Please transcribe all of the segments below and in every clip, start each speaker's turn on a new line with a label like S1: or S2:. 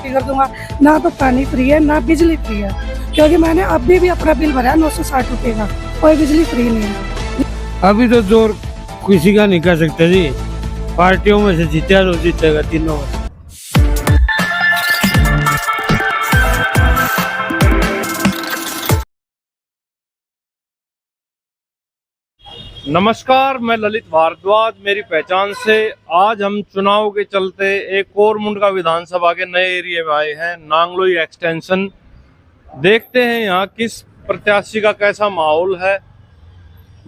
S1: Free कर दूंगा। ना तो पानी फ्री है ना बिजली फ्री है, क्योंकि मैंने अभी भी अपना बिल भरा है 960 रुपये का, कोई बिजली फ्री नहीं है।
S2: अभी तो जोर किसी का नहीं कर सकते जी, पार्टियों में से जीतेगा तो जीतेगा तीनों में।
S3: नमस्कार, मैं ललित भारद्वाज, मेरी पहचान से आज हम चुनाव के चलते एक कोरमुंडका विधानसभा के नए एरिया में आए हैं, नांगलोई एक्सटेंशन। देखते हैं यहाँ किस प्रत्याशी का कैसा माहौल है,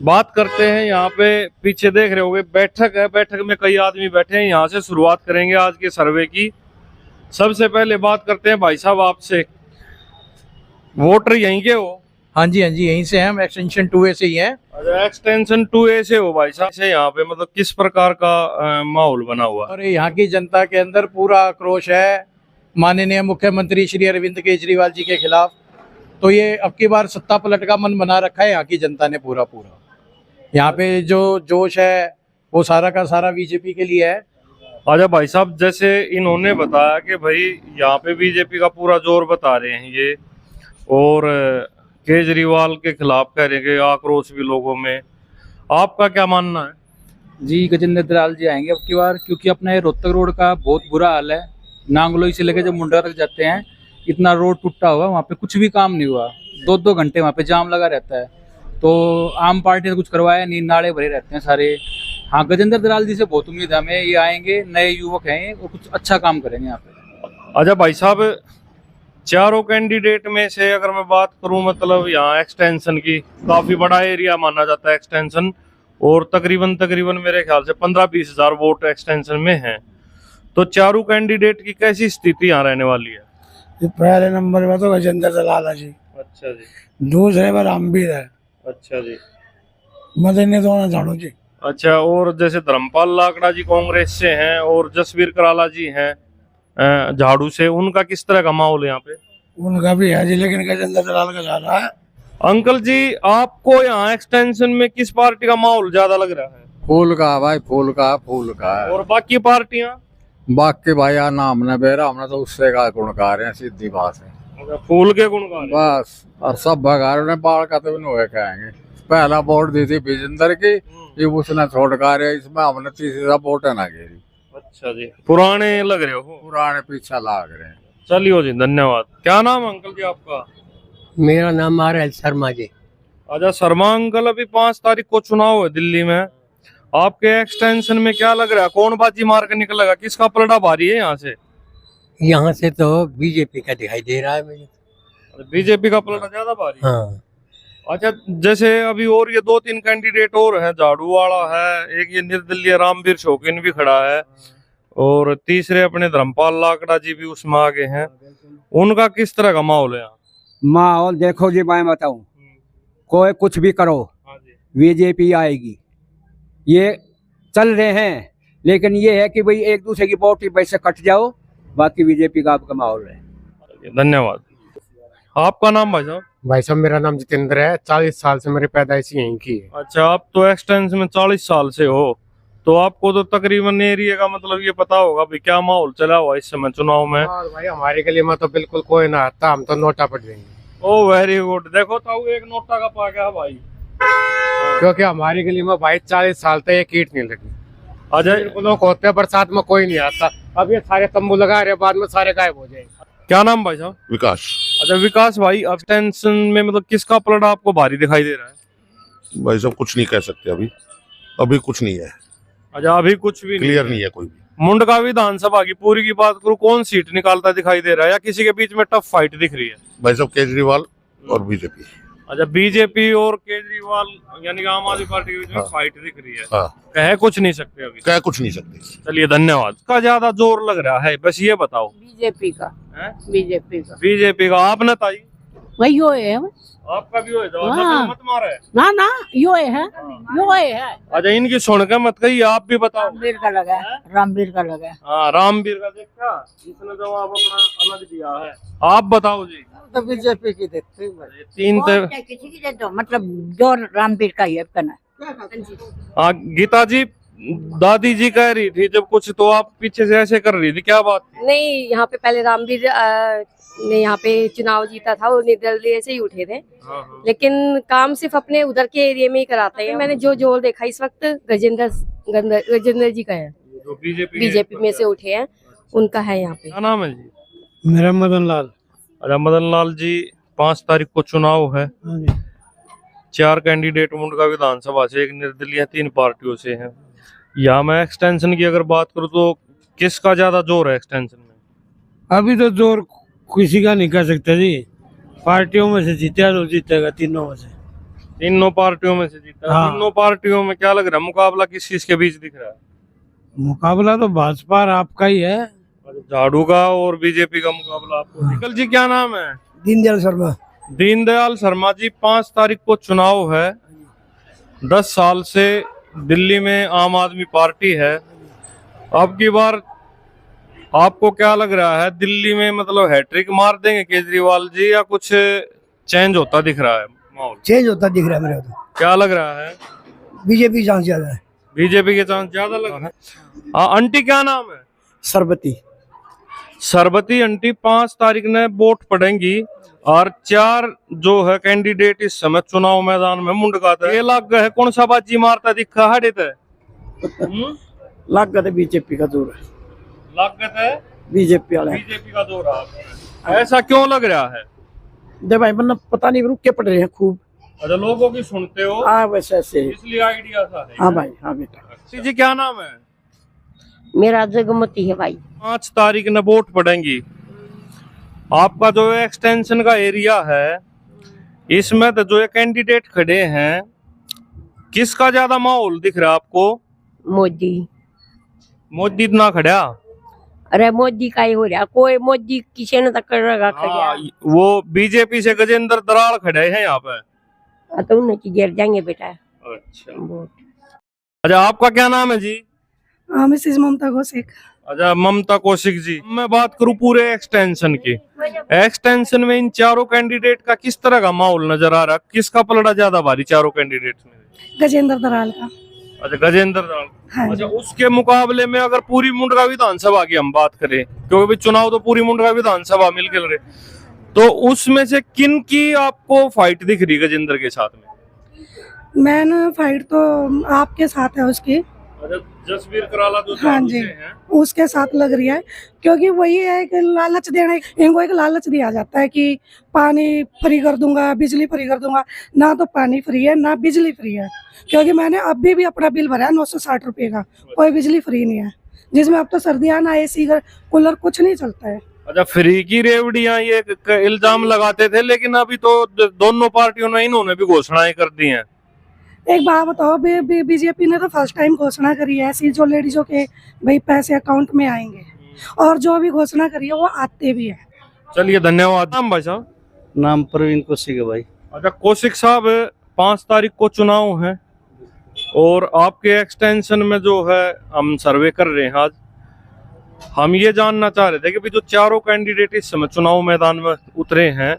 S3: बात करते हैं। यहाँ पे पीछे देख रहे होंगे बैठक है, बैठक में कई आदमी बैठे हैं। यहाँ से शुरुआत करेंगे आज के सर्वे की। सबसे पहले बात करते हैं भाई साहब आपसे, वोटर यहीं के हो?
S4: हाँ जी यहीं से हैं हम, एक्सटेंशन 2A से ही हैं।
S3: अच्छा, एक्सटेंशन 2A से हो भाई साहब से। यहाँ पे मतलब किस प्रकार का माहौल बना हुआ?
S4: और यहाँ की जनता के अंदर पूरा आक्रोश है माननीय मुख्यमंत्री श्री अरविंद केजरीवाल जी के खिलाफ। तो ये अब की बार सत्ता पलट का मन बना रखा है यहाँ की जनता ने पूरा। यहाँ पे जो जोश है वो सारा का सारा बीजेपी के लिए है।
S3: अच्छा भाई साहब, जैसे इन्होंने बताया कि भाई यहाँ पे बीजेपी का पूरा जोर बता रहे हैं ये, और केजरीवाल के खिलाफ कह रहे हैं कि आक्रोश भी लोगों में। आपका क्या मानना है?
S5: जी, गजेंद्र दलाल जी आएंगे अब की बार, क्योंकि अपना ये रोहतक रोड का बहुत बुरा हाल है। नांगलोई से लेकर जब मुंडा तक जाते हैं इतना रोड टूटा हुआ, वहाँ पे कुछ भी काम नहीं हुआ। 2-2 घंटे वहाँ पे जाम लगा रहता है। तो आम पार्टी ने कुछ करवाया नहीं, नाले भरे रहते हैं सारे। हाँ, गजेंद्र दलाल जी से बहुत उम्मीद है हमें, ये आएंगे, नए युवक हैं और कुछ अच्छा काम करेंगे यहाँ पे।
S3: अच्छा भाई साहब, चारों कैंडिडेट में से अगर मैं बात करूं, मतलब यहाँ एक्सटेंशन की काफी बड़ा एरिया माना जाता है एक्सटेंशन, और तकरीबन मेरे ख्याल से 15-20 हजार वोट एक्सटेंशन में हैं। तो चारों कैंडिडेट की कैसी स्थिति यहाँ रहने वाली है?
S2: पहले नंबर में तो गजेंद्र दलाल जी।
S3: अच्छा जी।
S2: दूसरे पर रामवीर है।
S3: अच्छा जी।
S2: मदन दोनों झाड़ू जी।
S3: अच्छा, और जैसे धर्मपाल लाकड़ा जी कांग्रेस से हैं और जसवीर कराला जी हैं झाड़ू से, उनका किस तरह का माहौल है यहाँ पे?
S2: उनका भी है जी, लेकिन गजेंद्र दलाल का ज्यादा है।
S3: अंकल जी, आपको यहाँ एक्सटेंशन में किस पार्टी का माहौल ज्यादा लग रहा है?
S6: फूल का भाई, फूल का है।
S3: और बाकी पार्टियां?
S6: बाकी भाई यार नाम न बेरा, हमने तो उससे का गुणकार है, सीधी बात है।
S3: फूल के गुणगान
S6: बस, और सब भगारों ने बाढ़ का तो नहीं कहेंगे। पहला वोट दी थी विजेंद्र की, ये उसने छोड़कार है, इसमें हमने तीसरा वोट है ना घेरी।
S3: अच्छा जी, पुराने लग रहे हो?
S6: पुराने पीछा लाग रहे हैं।
S3: चलिए जी, धन्यवाद। क्या नाम अंकल जी आपका?
S7: मेरा नाम आर शर्मा जी।
S3: अच्छा शर्मा अंकल, अभी 5 तारीख को चुनाव है दिल्ली में, आपके एक्सटेंशन में क्या लग रहा है, कौन बाजी मार के निकलेगा, किसका पलड़ा भारी है यहाँ से?
S7: यहाँ से तो बीजेपी का दिखाई दे रहा है मुझे।
S3: बीजेपी का पलड़ा ज्यादा भारी?
S7: हाँ।
S3: अच्छा, जैसे अभी और ये 2-3 कैंडिडेट और हैं, झाड़ू वाला है, एक ये निर्दलीय रामवीर शौकीन भी खड़ा है, और तीसरे अपने धर्मपाल लाकड़ा जी भी उसमें आगे हैं। उनका किस तरह का माहौल है यहाँ?
S8: माहौल देखो जी, मैं बताऊं, कोई कुछ भी करो बीजेपी आएगी, ये चल रहे हैं। लेकिन ये है कि भाई एक दूसरे की वोट पैसे कट जाओ, बाकी बीजेपी का आपका माहौल है।
S3: धन्यवाद। आपका नाम भाई साहब?
S9: भाई साहब, मेरा नाम जितेंद्र है। 40 साल से मेरी पैदाइश यहीं की है।
S3: अच्छा, आप तो एक्सटेंशन में 40 साल से हो, तो आपको तो तकरीबन एरिया का मतलब ये पता होगा भी क्या माहौल चला हुआ इस समय चुनाव में।
S9: और भाई हमारे गली में तो बिल्कुल कोई ना आता, हम तो नोटा पट देंगे।
S3: ओ वेरी गुड, देखो तो एक नोटा का पा गया भाई,
S9: क्योंकि हमारी गली में भाई 40 साल तक एक ईंट नहीं लगी।
S3: अजय,
S9: लोग होते हैं बरसात में कोई नहीं आता, अब ये सारे तंबू लगा रहे, बाद में सारे गायब हो जाएंगे।
S3: क्या नाम भाई साहब?
S10: विकास।
S3: अच्छा विकास भाई, एक्सटेंशन में मतलब किसका पलड़ा आपको भारी दिखाई दे रहा है?
S10: भाई साहब कुछ नहीं कह सकते, अभी कुछ नहीं है।
S3: अच्छा, अभी कुछ भी
S10: क्लियर नहीं है कोई भी।
S3: मुंडका विधानसभा की पूरी की बात करूं, कौन सीट निकालता दिखाई दे रहा है, या किसी के बीच में टफ फाइट दिख रही है?
S10: भाई साहब केजरीवाल और बीजेपी।
S3: अच्छा, बीजेपी और केजरीवाल यानी कि आम आदमी पार्टी के बीच में फाइट दिख रही है।
S10: हाँ।
S3: कह कुछ नहीं सकते अभी?
S10: कह कुछ नहीं सकते।
S3: चलिए धन्यवाद। का ज्यादा जोर लग रहा है, बस ये बताओ।
S11: बीजेपी का।
S3: बीजेपी का। आपने ताई?
S11: वही यो है।
S3: आपका भी हो
S11: हाँ।
S3: मत मारा है
S11: ना यो है।
S3: अच्छा, इनकी सुन के मत कही, आप भी बताओ।
S11: रामवीर का लगा है। रामवीर का लगा है।
S3: हाँ, रामवीर का। देखा, इसने जवाब अपना अलग दिया है। आप बताओ जी।
S11: तो बीजेपी की देखते
S3: 3
S11: किसी की दे दो, मतलब जो रामवीर का ही है।
S3: हाँ गीता जी, दादी जी कह रही थी जब कुछ, तो आप पीछे से ऐसे कर रही थी, क्या बात थी?
S12: नहीं, यहाँ पे पहले रामवीर ने यहाँ पे चुनाव जीता था, वो निर्दलीय से ही उठे थे। लेकिन काम सिर्फ अपने उधर के एरिया में ही कराते हैं। मैंने जो जोर देखा इस वक्त गजेंद्र जी का है,
S3: जो बीजेपी
S12: में से उठे हैं, उनका है यहाँ पे।
S3: क्या नाम है जी?
S2: मेरा मदन लाल।
S3: अच्छा, मदन लाल जी, 5 तारीख को चुनाव है। 4 कैंडिडेट मुंडका विधानसभा से, एक निर्दलीय, 3 पार्टियों से हैं। यहाँ मैं एक्सटेंशन की अगर बात करूँ तो किसका ज्यादा जोर है एक्सटेंशन में?
S2: अभी तो जोर किसी का नहीं कह सकते जी, पार्टियों में से जीतेगा तो जीतेगा, तीनों में से।
S3: तीनों पार्टियों में से जीता।
S2: हाँ।
S3: तीनों पार्टियों में क्या लग रहा है, मुकाबला किस चीज के बीच दिख रहा है?
S2: मुकाबला तो भाजपा और आपका ही है।
S3: झाड़ू का और बीजेपी का मुकाबला आपको। निकल जी, क्या नाम है?
S7: दीनदयाल शर्मा।
S3: दीनदयाल शर्मा जी, 5 तारीख को चुनाव है। 10 साल से दिल्ली में आम आदमी पार्टी है। अब की बार आपको क्या लग रहा है, दिल्ली में मतलब हैट्रिक मार देंगे केजरीवाल जी, या कुछ चेंज होता दिख रहा है माहौल?
S7: चेंज होता दिख रहा है मेरे को।
S3: क्या लग रहा है?
S7: बीजेपी चांस ज्यादा है।
S3: बीजेपी के चांस ज्यादा लग रहा है। हाँ, आंटी क्या नाम है?
S7: सरबती।
S3: सरबती आंटी, 5 तारीख ने वोट पड़ेंगी और 4 जो है कैंडिडेट इस समय चुनाव मैदान में मुंडकाते हैं। ये लाग गए, कौन सा बाजी मारता दिखा हटे थे?
S7: लाग गए बीजेपी का जोर है।
S3: लाग गए थे
S7: बीजेपी वाले।
S3: बीजेपी का जोर है। ऐसा क्यों लग रहा है?
S7: दे भाई, मतलब पता नहीं रुक के पड़ रहे हैं खूब।
S3: अच्छा, लोगों की सुनते हो?
S7: हाँ, वैसे ऐसे।
S3: इसलिए आइडिया सा है।
S7: हाँ भाई, हाँ बेटा।
S3: जी, क्या नाम है?
S12: मेरा जगमती है भाई।
S3: 5 तारीख ने वोट पड़ेंगी। आपका जो एक्सटेंशन का एरिया है, इसमें तो जो कैंडिडेट खड़े हैं, किसका ज्यादा माहौल दिख रहा है आपको?
S12: मोदी।
S3: मोदी ना खड़ा?
S12: अरे मोदी का ही हो रहा, कोई मोदी किसी ने टक्कर लगा खड़ा।
S3: वो बीजेपी से गजेंद्र दराल खड़े हैं यहाँ पे।
S12: तो उनकी गिर जाएंगे बेटा।
S3: अच्छा, अच्छा, आपका क्या नाम है जी?
S1: मिसेज ममता कौशिक।
S3: अच्छा, ममता कौशिक जी, मैं बात करूं पूरे एक्सटेंशन की। एक्सटेंशन में इन 4 कैंडिडेट का किस तरह का माहौल नजर आ रहा है? किसका पलड़ा ज्यादा भारी 4 कैंडिडेट में?
S1: गजेंद्र दराल का।
S3: अच्छा, गजेंद्र दराल।
S1: हाँ।
S3: अच्छा, उसके मुकाबले में अगर पूरी मुंडका विधानसभा की हम बात करें, क्योंकि चुनाव तो पूरी मुंडका विधानसभा मिलकर रहे, तो उसमें से किन की आपको फाइट दिख रही गजेंद्र के साथ में?
S1: मैंने फाइट तो आपके साथ है उसकी।
S3: अच्छा, जसवीर कराला जो
S1: हाँ जी,
S3: हैं,
S1: उसके साथ लग रही है, क्योंकि वही है कि लालच देने, इनको एक लालच दिया जाता है कि पानी फ्री कर दूंगा, बिजली फ्री कर दूंगा। ना तो पानी फ्री है, ना बिजली फ्री है, क्योंकि मैंने अभी भी अपना बिल भरा है 960 रुपये का, कोई बिजली फ्री नहीं है, जिसमें अब तो सर्दियाँ ना एसी कूलर कुछ नहीं चलता है।
S3: अच्छा, फ्री की रेवड़ियां ये इल्जाम लगाते थे, लेकिन अभी तो दोनों पार्टियों ने, इन्होंने भी घोषणाएं कर दी हैं।
S1: एक बात बताओ, बीजेपी ने तो फर्स्ट टाइम घोषणा करी है ऐसी, जो लेडीजों के भाई पैसे अकाउंट में आएंगे, और जो भी घोषणा करी है वो आते भी है।
S3: चलिए, धन्यवाद। नाम भाई साहब?
S7: नाम प्रवीण कौशिक है भाई।
S3: अच्छा, कौशिक साहब, 5 तारीख को चुनाव है और आपके एक्सटेंशन में जो है हम सर्वे कर रहे हैं आज। हम ये जानना चाह रहे थे कि जो 4 कैंडिडेट इस समय चुनाव मैदान में उतरे हैं,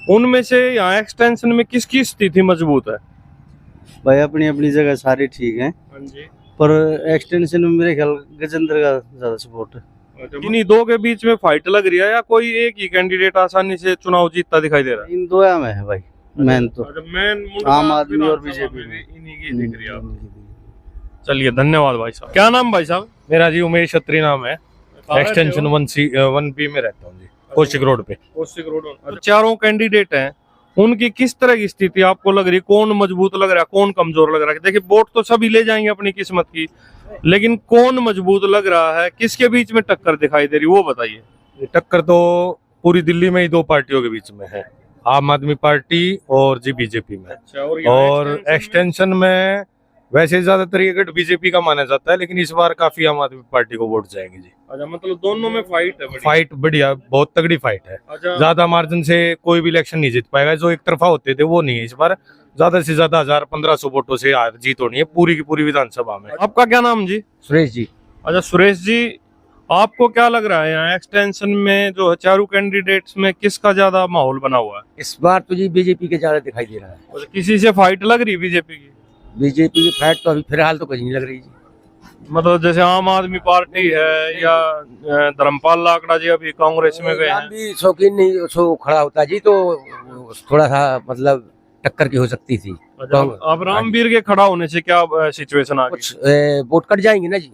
S3: उनमें से यहाँ एक्सटेंशन में किसकी स्थिति मजबूत है?
S7: भाई अपनी अपनी जगह सारे ठीक हैं, पर एक्सटेंशन में मेरे ख्याल गजेंद्र का ज्यादा सपोर्ट है।
S3: इन्हीं 2 के बीच में फाइट लग रही है, या कोई एक ही कैंडिडेट आसानी से चुनाव जीतता दिखाई दे रहा है?
S7: इन दो में है भाई, मेन तो
S3: मेन
S7: आम आदमी और बीजेपी में
S3: इन्हीं की दिख रही है। चलिए, धन्यवाद भाई साहब। क्या नाम भाई साहब?
S13: मेरा जी उमेश छत्री नाम है। एक्सटेंशन 1B में रहता हूँ जी, कौशिक रोड पे।
S3: कौशिक रोड। तो 4 कैंडिडेट हैं, उनकी किस तरह की स्थिति आपको लग रही है? कौन मजबूत लग रहा है, कौन कमजोर लग रहा है? देखिए, वोट तो सभी ले जाएंगे अपनी किस्मत की, लेकिन कौन मजबूत लग रहा है, किसके बीच में टक्कर दिखाई दे रही, वो बताइए।
S13: टक्कर तो पूरी दिल्ली में ही 2 पार्टियों के बीच में है, आम आदमी पार्टी और जी बीजेपी में।
S3: अच्छा,
S13: और एक्सटेंशन में वैसे ज्यादातर ये गढ़ बीजेपी का माना जाता है, लेकिन इस बार काफी आम आदमी पार्टी को वोट जाएंगे जी।
S3: अच्छा, मतलब दोनों में फाइट है?
S13: फाइट बढ़िया, बहुत तगड़ी फाइट है।
S3: अच्छा,
S13: ज्यादा मार्जिन से कोई भी इलेक्शन नहीं जीत पाएगा, जो एक तरफा होते थे वो नहीं है। इस बार ज्यादा से ज्यादा 1000-1500 वोटों से जीत होनी है पूरी की पूरी विधानसभा में।
S3: आपका क्या नाम जी?
S7: सुरेश जी।
S3: अच्छा, सुरेश जी, आपको क्या लग रहा है यहाँ एक्सटेंशन में जो 4 कैंडिडेट्स में किसका ज्यादा माहौल बना हुआ है?
S7: इस बार तो जी बीजेपी के ज्यादा दिखाई दे रहा है।
S3: किसी से फाइट लग रही बीजेपी की?
S7: बीजेपी की फाइट तो अभी फिलहाल तो कहीं नहीं लग रही जी।
S3: मतलब जैसे आम आदमी पार्टी है या धर्मपाल लाकड़ा जी अभी कांग्रेस में गए हैं।
S14: भी शौकीन नहीं सो खड़ा होता जी, तो थोड़ा सा मतलब टक्कर की हो सकती थी।
S3: अच्छा, अब रामवीर के खड़ा होने से क्या सिचुएशन आ गई?
S14: वोट कट जाएंगे ना जी।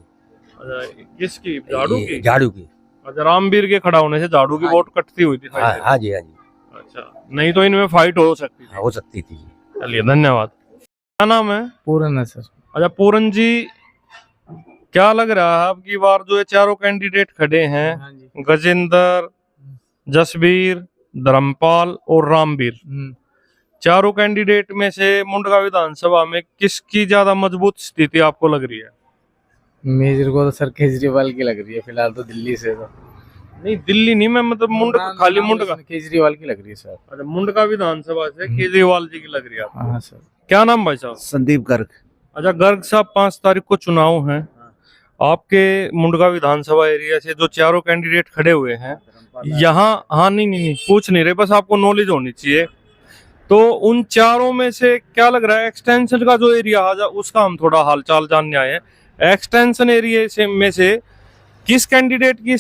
S3: अच्छा, किसकी? झाड़ू की?
S14: झाड़ू की।
S3: अच्छा, रामवीर के खड़ा होने से झाड़ू की वोट कटती हुई थी।
S14: हाँ जी, हाँ जी।
S3: अच्छा, नहीं तो इनमें फाइट हो सकती थी।
S14: हो सकती थी।
S3: चलिए, धन्यवाद। क्या नाम है?
S2: पूरन है सर।
S3: अच्छा पूरन जी, क्या लग रहा है अब की बार जो ये चारों कैंडिडेट खड़े हैं, गजेंद्र, जसबीर, धर्मपाल और रामवीर, चारों कैंडिडेट में से मुंडका विधानसभा में किसकी ज्यादा मजबूत स्थिति आपको लग रही है?
S2: मेजर को तो सर केजरीवाल की लग रही है फिलहाल तो, दिल्ली से तो
S3: नहीं, दिल्ली नहीं, मैं मतलब मुंडका, खाली मुंडका।
S2: केजरीवाल की लग रही है सर।
S3: अच्छा, मुंडका विधानसभा से केजरीवाल जी की लग रही है आपको?
S2: हाँ सर।
S3: क्या नाम भाई साहब?
S7: संदीप गर्ग।
S3: अच्छा गर्ग साहब, 5 तारीख को चुनाव है। आपके मुंडका विधानसभा एरिया से जो चारों कैंडिडेट खड़े हुए हैं यहाँ, हाँ नहीं पूछ नहीं रहे, बस आपको नॉलेज होनी चाहिए। तो उन चारों में से क्या लग रहा है, एक्सटेंशन का जो एरिया है उसका हम थोड़ा हालचाल जानने आए हैं। एक्सटेंशन एरिया से में से किस कैंडिडेट की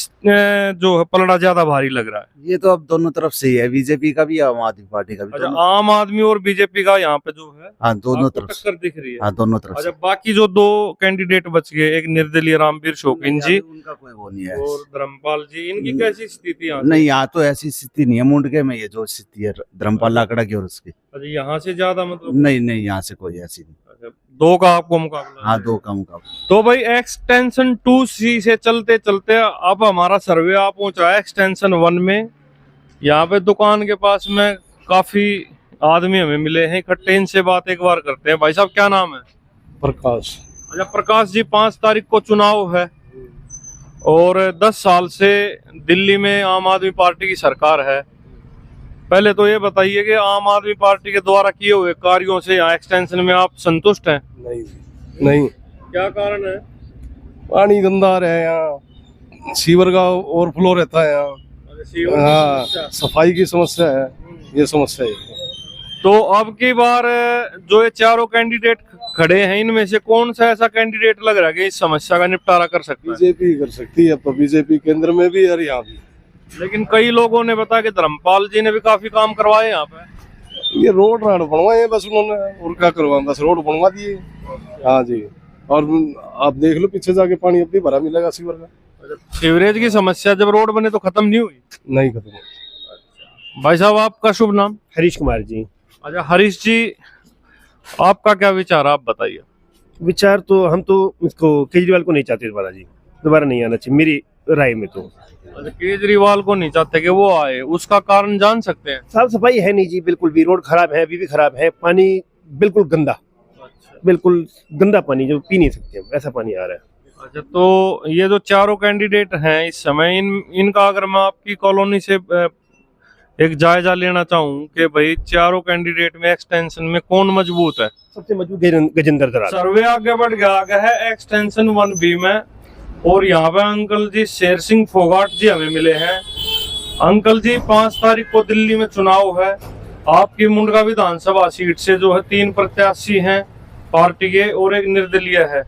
S3: जो है पलड़ा ज्यादा भारी लग रहा है?
S7: ये तो अब दोनों तरफ से ही है, बीजेपी का भी आम आदमी पार्टी का भी।
S3: अच्छा, आम आदमी और बीजेपी का यहाँ पे जो है,
S7: हाँ दोनों तरफ
S3: टक्कर दिख रही है।
S7: हाँ दोनों तरफ।
S3: अच्छा, बाकी जो 2 कैंडिडेट बच गए, एक निर्दलीय रामवीर शौकीन जी,
S7: उनका कोई वो नहीं है,
S3: और धर्मपाल जी, इनकी कैसी स्थिति यहाँ?
S7: नहीं यहाँ तो ऐसी स्थिति नहीं है मुंडके में, ये जो स्थिति है धर्मपाल लाकड़ा की और उसकी।
S3: अच्छा, यहाँ से ज्यादा मतलब?
S7: नहीं यहाँ से कोई ऐसी नहीं।
S3: अच्छा, 2 का आपको मुकाबला?
S7: हाँ 2 का मुकाबला।
S3: तो भाई एक्सटेंशन 2C से चलते चलते अब हमारा सर्वे आप पहुंचा है एक्सटेंशन 1 में। यहाँ पे दुकान के पास में काफी आदमी हमें मिले हैं इकट्ठे, इनसे बात एक बार करते हैं। भाई साहब क्या नाम है?
S2: प्रकाश।
S3: अच्छा प्रकाश जी, 5 तारीख को चुनाव है और 10 साल से दिल्ली में आम आदमी पार्टी की सरकार है। पहले तो ये बताइए कि आम आदमी पार्टी के द्वारा किए हुए कार्यों से यहाँ एक्सटेंशन में आप संतुष्ट हैं?
S15: नहीं।
S3: क्या कारण है?
S15: पानी गंदा है यहाँ, सीवर का ओवरफ्लो रहता है यहाँ। हाँ, सफाई की समस्या है, ये समस्या है।
S3: तो अब की बार जो ये चारों कैंडिडेट खड़े हैं, इनमें से कौन सा ऐसा कैंडिडेट लग रहा है कि इस समस्या का निपटारा कर सकता है?
S15: बीजेपी कर सकती है, अब तो बीजेपी केंद्र में भी और यहाँ भी।
S3: लेकिन कई लोगों ने बताया कि धर्मपाल जी ने भी काफी काम करवाए यहाँ पे।
S15: ये रोड बनवाए बस उन्होंने, और क्या करवाए, बस रोड बनवा दिए। हाँ जी, और आप देख लो पीछे जाके पानी अब भी भरा मिलेगा सीवर का।
S3: सीवरेज की समस्या जब रोड बने तो खत्म नहीं हुई?
S15: नहीं खत्म।
S3: भाई साहब आपका शुभ नाम?
S16: हरीश कुमार जी।
S3: अच्छा हरीश जी, आपका क्या विचार, आप बताइए।
S16: विचार तो हम तो इसको केजरीवाल को नहीं चाहते दोबारा नहीं आना चाहिए मेरी राय में तो।
S3: अच्छा, केजरीवाल को नहीं चाहते कि वो आए, उसका कारण जान सकते हैं?
S16: साफ सफाई है नहीं जी, बिल्कुल भी। रोड खराब है, अभी भी खराब है, पानी बिल्कुल गंदा, बिल्कुल गंदा पानी जो पी नहीं सकते हम, ऐसा पानी आ रहा है।
S3: अच्छा, तो ये जो चारों कैंडिडेट हैं इस समय, इनका अगर मैं आपकी कॉलोनी से एक जायजा लेना चाहूँ कि भाई चारों कैंडिडेट में एक्सटेंशन में कौन मजबूत है?
S16: सबसे मजबूत गजेंद्र दराल।
S3: सर्वे आगे बढ़ गया है एक्सटेंशन 1B में, और यहाँ पे अंकल जी शेर सिंह फोगाट जी हमें मिले हैं। अंकल जी, 5 तारीख को दिल्ली में चुनाव है, आपकी मुंडका विधानसभा सीट से जो है 3 प्रत्याशी हैं पार्टी के और एक निर्दलीय है।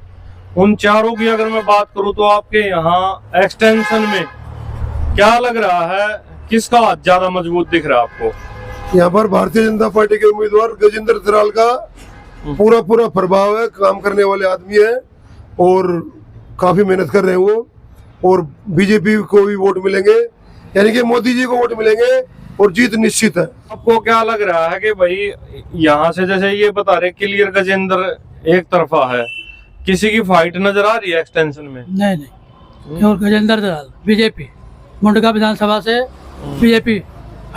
S3: उन चारों की अगर मैं बात करूं तो आपके यहाँ एक्सटेंशन में क्या लग रहा है, किसका हाथ ज्यादा मजबूत दिख रहा है आपको?
S17: यहाँ पर भारतीय जनता पार्टी के उम्मीदवार गजेंद्र दराल का पूरा प्रभाव है, काम करने वाले आदमी है और काफी मेहनत कर रहे हैं वो, और बीजेपी को भी वोट मिलेंगे, यानी कि मोदी जी को वोट मिलेंगे और जीत निश्चित है।
S3: आपको क्या लग रहा है कि भाई यहाँ से जैसे ये बता रहे क्लियर गजेंद्र एक तरफा है, किसी की फाइट नजर आ रही है एक्सटेंशन में?
S18: नहीं, और गजेंद्र दलाल बीजेपी, मुंडका विधानसभा से बीजेपी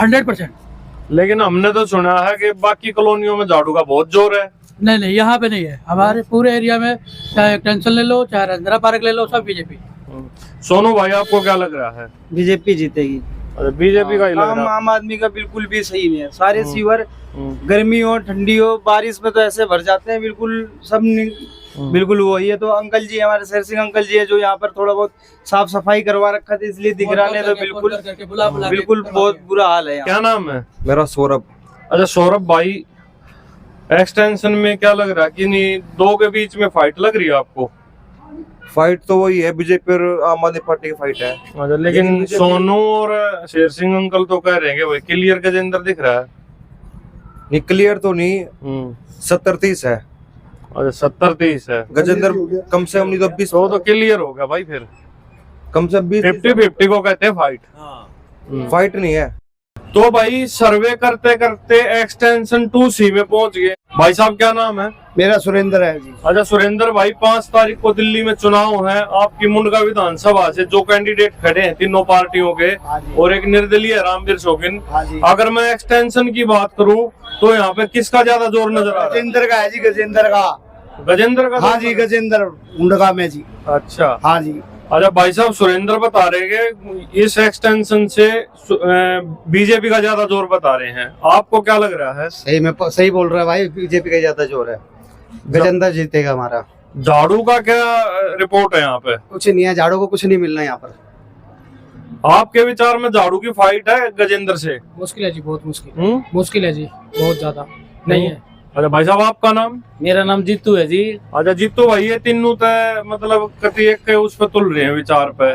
S18: 100%।
S3: लेकिन हमने तो सुना है कि बाकी कॉलोनियों में झाड़ू का बहुत जोर है।
S18: नहीं, यहाँ पे नहीं है, हमारे पूरे एरिया में चाहे एक्सटेंशन ले लो, चाहे रंजरा पार्क ले लो, सब बीजेपी।
S3: सोनू भाई, आपको क्या लग रहा है?
S11: बीजेपी जीतेगी।
S3: बीजेपी का ही लग रहा है?
S11: आम आदमी का बिल्कुल भी सही नहीं है। सारे सीवर गर्मी हो ठंडी हो बारिश में तो ऐसे भर जाते हैं, बिल्कुल सब बिल्कुल वही है। तो अंकल जी, हमारे शेर सिंह अंकल जी है, जो यहाँ पर थोड़ा बहुत साफ सफाई करवा रखा था, इसलिए दिख रहा नहीं, तो बिल्कुल बहुत बुरा हाल है।
S3: क्या नाम है?
S19: मेरा सौरभ।
S3: अच्छा सौरभ भाई, एक्सटेंशन में क्या लग रहा है कि नहीं 2 के बीच में फाइट लग रही है आपको?
S19: फाइट तो वही है, बीजेपी और आम आदमी पार्टी की फाइट है।
S3: अच्छा, लेकिन सोनू और शेर सिंह अंकल तो कह रहे हैं कि भाई क्लियर गजेंद्र दिख रहा है।
S19: नहीं क्लियर तो नहीं, 70-30 है।
S3: अच्छा 70-30 है।
S19: गजेंद्र कम से कम नहीं तो 20
S3: तो क्लियर हो गया भाई, फिर
S19: कम से
S3: 50-50 को कहते हैं फाइट।
S19: फाइट नहीं है।
S3: तो भाई सर्वे करते करते एक्सटेंशन 2C में पहुंच गए। भाई साहब क्या नाम है?
S11: मेरा सुरेंद्र है जी।
S3: अच्छा सुरेंद्र भाई, 5 तारीख को दिल्ली में चुनाव है। आपकी मुंडका विधानसभा से जो कैंडिडेट खड़े हैं तीनों पार्टियों के, और एक निर्दलीय है रामवीर शौकीन, अगर मैं एक्सटेंशन की बात करूं तो यहाँ पे किसका ज्यादा जोर नजर आ रहा है?
S11: गजेंद्र का है जी, गजेंद्र का।
S3: गजेंद्र का?
S11: हाँ जी, गजेंद्र मुंडका में जी।
S3: अच्छा
S11: हाँ जी।
S3: अच्छा भाई साहब, सुरेंद्र बता रहे कि इस एक्सटेंशन से बीजेपी का ज्यादा जोर बता रहे हैं, आपको क्या लग रहा है?
S11: सही बोल रहा है भाई, बीजेपी का ज्यादा जोर है, गजेंद्र जीतेगा हमारा।
S3: झाड़ू का क्या रिपोर्ट है यहाँ पे?
S11: कुछ नहीं है, झाड़ू को कुछ नहीं मिलना यहाँ पर।
S3: आपके विचार में झाड़ू की फाइट है गजेंद्र से?
S18: मुश्किल है जी, बहुत मुश्किल। मुश्किल है जी, बहुत ज्यादा नहीं है।
S3: अच्छा भाई साहब, आपका नाम?
S18: मेरा नाम जीतू है जी।
S3: अच्छा जीतू भाई, ये तीनों तय मतलब कति एक के उस पे तुल रहे हैं विचार पे,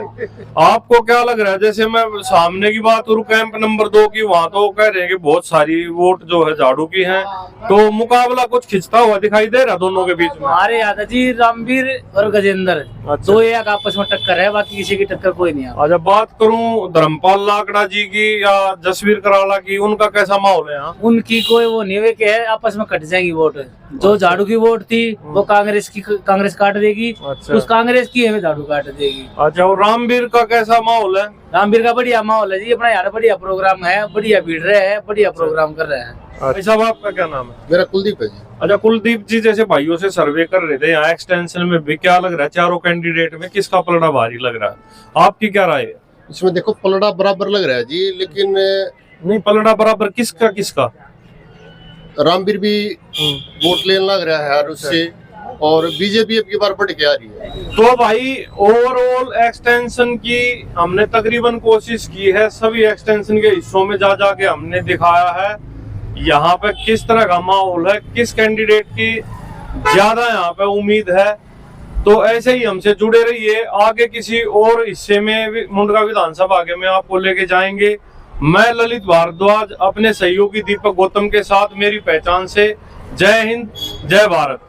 S3: आपको क्या लग रहा है? जैसे मैं सामने की बात करूं कैंप नंबर 2 की, वहां तो कह रहे हैं कि बहुत सारी वोट जो है झाड़ू की है, तो मुकाबला कुछ खिंचता हुआ दिखाई दे रहा दोनों के बीच में।
S18: हमारे यहाँ जी रामवीर और गजेंद्र, दो एक आपस में टक्कर है, बाकी किसी की टक्कर कोई नहीं है।
S3: अच्छा बात करूं धर्मपाल लाकड़ा जी की या जसवीर कराला की, उनका कैसा माहौल है यहाँ?
S18: उनकी कोई वो नहीं है कि आपस में कट जाएंगी वोट। जो झाड़ू की वोट थी वो कांग्रेस काट देगी।
S3: अच्छा।
S18: उस कांग्रेस की है झाड़ू काट देगी।
S3: अच्छा, और रामवीर का कैसा माहौल है?
S18: रामवीर का बढ़िया माहौल है जी, अपना यार बढ़िया प्रोग्राम है, बढ़िया भीड़ रहे हैं, बढ़िया प्रोग्राम कर रहे हैं।
S3: भाई साहब आपका क्या नाम है?
S10: मेरा कुलदीप है जी।
S3: अच्छा कुलदीप जी, जैसे भाइयों से सर्वे कर रहे थे यहाँ एक्सटेंशन में भी, क्या लग रहा है चारों कैंडिडेट में किसका पलड़ा भारी लग रहा है? आपकी क्या राय है?
S10: इसमें देखो पलड़ा बराबर लग रहा है जी, लेकिन
S3: नहीं पलड़ा बराबर किसका?
S10: रामवीर भी वोट लेने लग रहा है उससे, और बीजेपी अब की बार बढ़ के आ रही है।
S3: तो भाई ओवरऑल एक्सटेंशन की हमने तकरीबन कोशिश की है, सभी एक्सटेंशन के हिस्सों में जा जाके हमने दिखाया है यहाँ पे किस तरह का माहौल है, किस कैंडिडेट की ज्यादा यहाँ पे उम्मीद है। तो ऐसे ही हमसे जुड़े रहिए, आगे किसी और हिस्से में मुंडका विधानसभा के में आपको लेके जाएंगे। मैं ललित भारद्वाज अपने सहयोगी दीपक गौतम के साथ, मेरी पहचान से। जय हिंद, जय भारत।